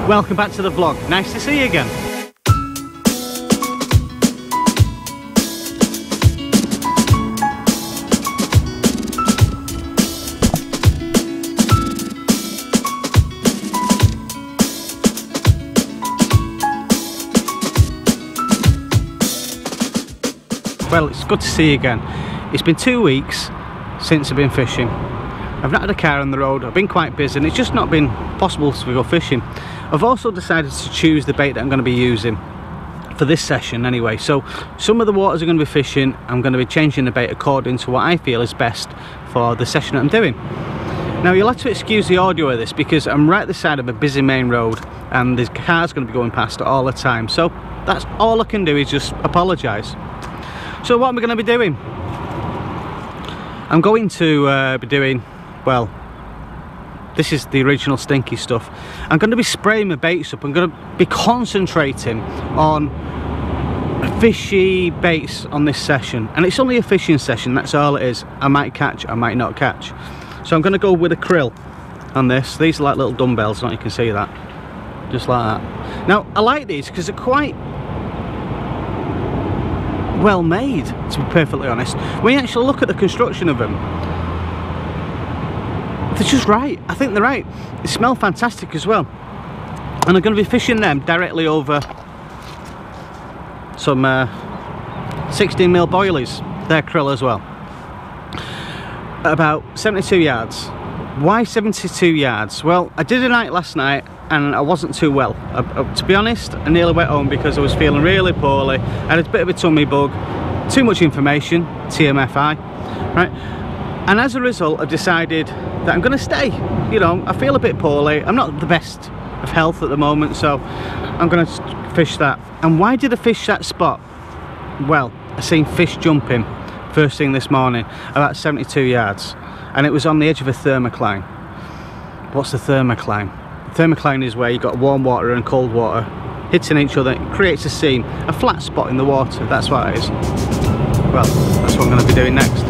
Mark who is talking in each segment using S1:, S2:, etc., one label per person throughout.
S1: Welcome back to the vlog. Nice to see you again. Well, it's good to see you again. It's been 2 weeks since I've been fishing. I've not had a car on the road, I've been quite busy and it's just not been possible to go fishing. I've also decided to choose the bait that I'm going to be using for this session anyway. So some of the waters are going to be fishing, I'm going to be changing the bait according to what I feel is best for the session that I'm doing. Now you'll have to excuse the audio of this because I'm right at the side of a busy main road and there's cars going to be going past all the time. So that's all I can do is just apologise. So what am I going to be doing? I'm going to be doing, well, this is the original stinky stuff. I'm going to be spraying my baits up. I'm going to be concentrating on fishy baits on this session. And it's only a fishing session, that's all it is. I might catch, I might not catch. So I'm going to go with a krill on this. These are like little dumbbells, not you can see that. Just like that. Now, I like these because they're quite well made, to be perfectly honest. When you actually look at the construction of them, they're just right. I think they're right. They smell fantastic as well. And I'm going to be fishing them directly over some 16mm boilies. They're krill as well. At about 72 yards. Why 72 yards? Well, I did a night last night and I wasn't too well. To be honest, I nearly went home because I was feeling really poorly. I had a bit of a tummy bug, too much information, TMFI, right? And as a result, I decided that I'm going to stay. You know, I feel a bit poorly. I'm not the best of health at the moment, so I'm going to fish that. And why did I fish that spot? Well, I seen fish jumping first thing this morning, about 72 yards. And it was on the edge of a thermocline. What's the thermocline? Thermocline is where you've got warm water and cold water hitting each other. It creates a seam, a flat spot in the water. That's what it is. Well, that's what I'm going to be doing next.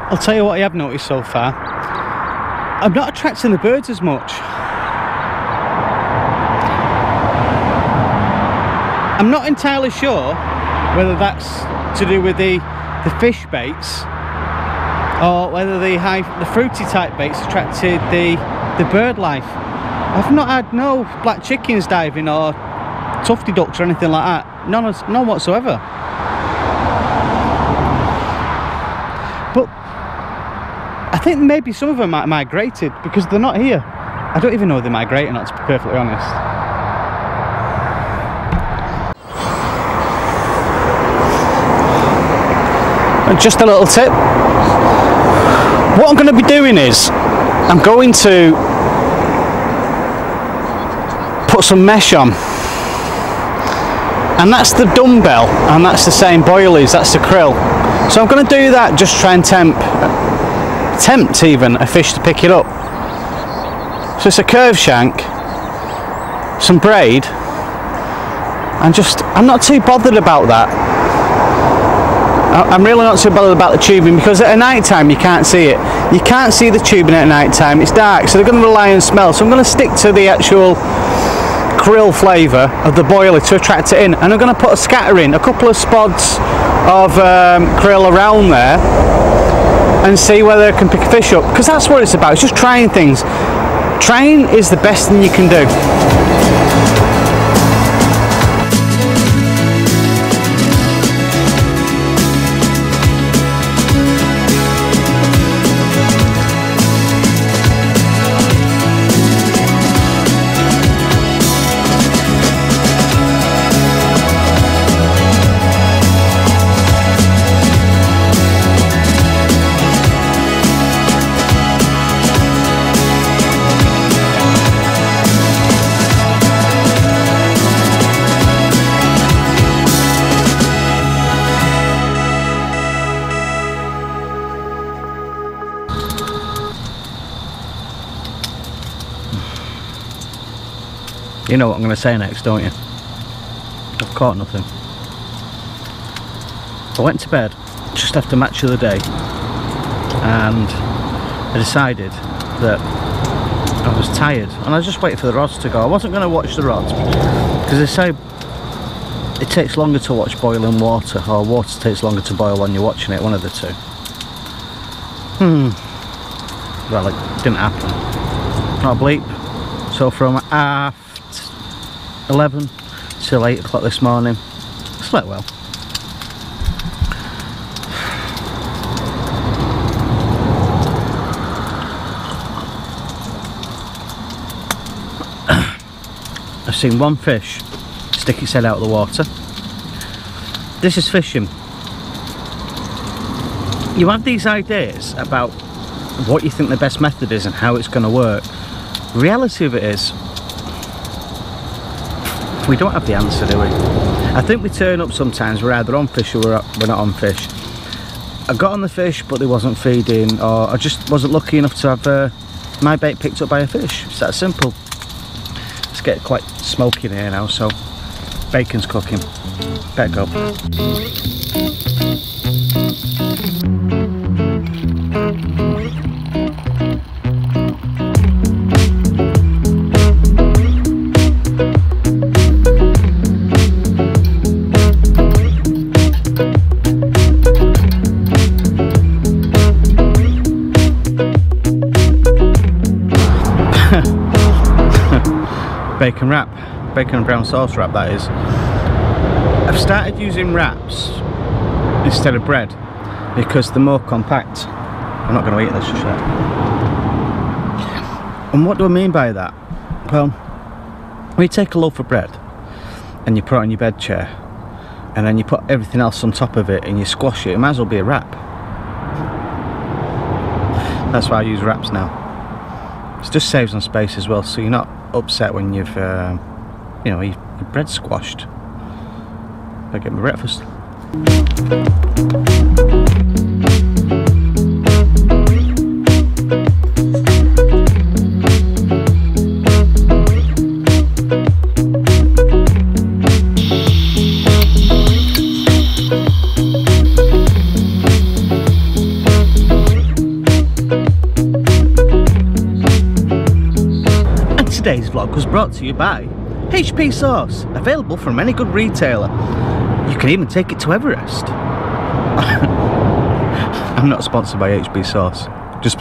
S1: I'll tell you what I have noticed so far. I'm not attracting the birds as much. I'm not entirely sure whether that's to do with the fish baits or whether the fruity type baits attracted the bird life. I've not had no black chickens diving or tufty ducks or anything like that. None whatsoever. But I think maybe some of them might have migrated because they're not here. I don't even know if they migrate or not, to be perfectly honest. And just a little tip. What I'm going to be doing is I'm going to put some mesh on. And that's the dumbbell and that's the same boilies, that's the krill. So I'm going to do that, just try and tempt even a fish to pick it up. So it's a curved shank, some braid, and I'm not too bothered about that. I'm really not too bothered about the tubing because at night time you can't see it. You can't see the tubing at night time, it's dark, so they're going to rely on smell. So I'm going to stick to the actual krill flavour of the boiler to attract it in, and I'm going to put a scatter in, a couple of spots of krill around there, and see whether I can pick a fish up, because that's what it's about. It's just trying things. Trying is the best thing you can do. You know what I'm going to say next, don't you? I've caught nothing. I went to bed just after match of the day, and I decided that I was tired, and I just waited for the rods to go. I wasn't going to watch the rods, because they say it takes longer to watch boiling water, or water takes longer to boil when you're watching it, one of the two. Well, it didn't happen. Not a bleep. So from 11 till 8 o'clock this morning, slept well. I've seen one fish stick its head out of the water. This is fishing. You have these ideas about what you think the best method is and how it's going to work. The reality of it is, we don't have the answer, do we? I think we turn up sometimes, we're either on fish or we're not on fish. I got on the fish but they wasn't feeding, or I just wasn't lucky enough to have my bait picked up by a fish. It's that simple. It's getting quite smoky in here now, so bacon's cooking. Better go. Bacon wrap, bacon and brown sauce wrap, that is. I've started using wraps instead of bread because they're more compact. I'm not going to eat this just yet. And what do I mean by that? Well, when you take a loaf of bread and you put it on your bed chair, and then you put everything else on top of it and you squash it, it might as well be a wrap. That's why I use wraps now. It just saves on space as well, so you're not upset when you've you know, your bread's squashed. I get my breakfast. Today's vlog was brought to you by HP Sauce, available from any good retailer. You can even take it to Everest. I'm not sponsored by HP Sauce, just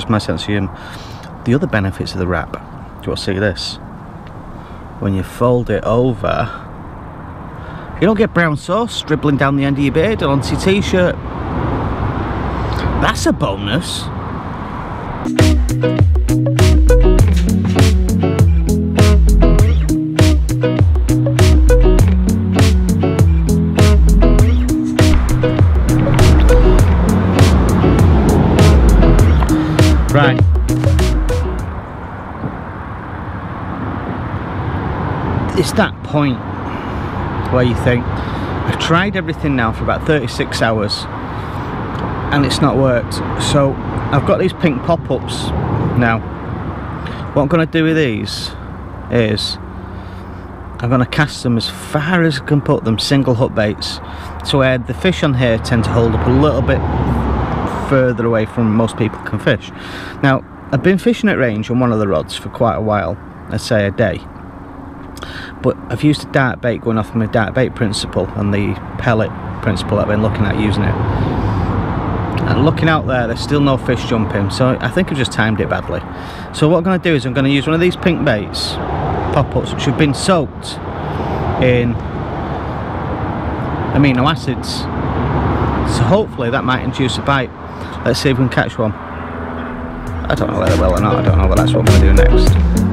S1: my sense of humour. The other benefits of the wrap, do you want to see this? When you fold it over, you don't get brown sauce dribbling down the end of your beard or onto your t-shirt. That's a bonus. Right. It's that point where you think, I've tried everything now for about 36 hours and it's not worked. So I've got these pink pop-ups now. What I'm going to do with these is I'm going to cast them as far as I can put them, single hook baits, to where the fish on here tend to hold up a little bit further away from most people can fish. Now, I've been fishing at range on one of the rods for quite a while, let's say a day, but I've used a dart bait going off my dart bait principle and the pellet principle I've been looking at using it. And looking out there, there's still no fish jumping, so I think I've just timed it badly. So what I'm going to do is I'm going to use one of these pink baits, pop-ups, which have been soaked in amino acids. So hopefully that might induce a bite. Let's see if we can catch one. I don't know whether well or not, I don't know, but that's what I'm going to do next.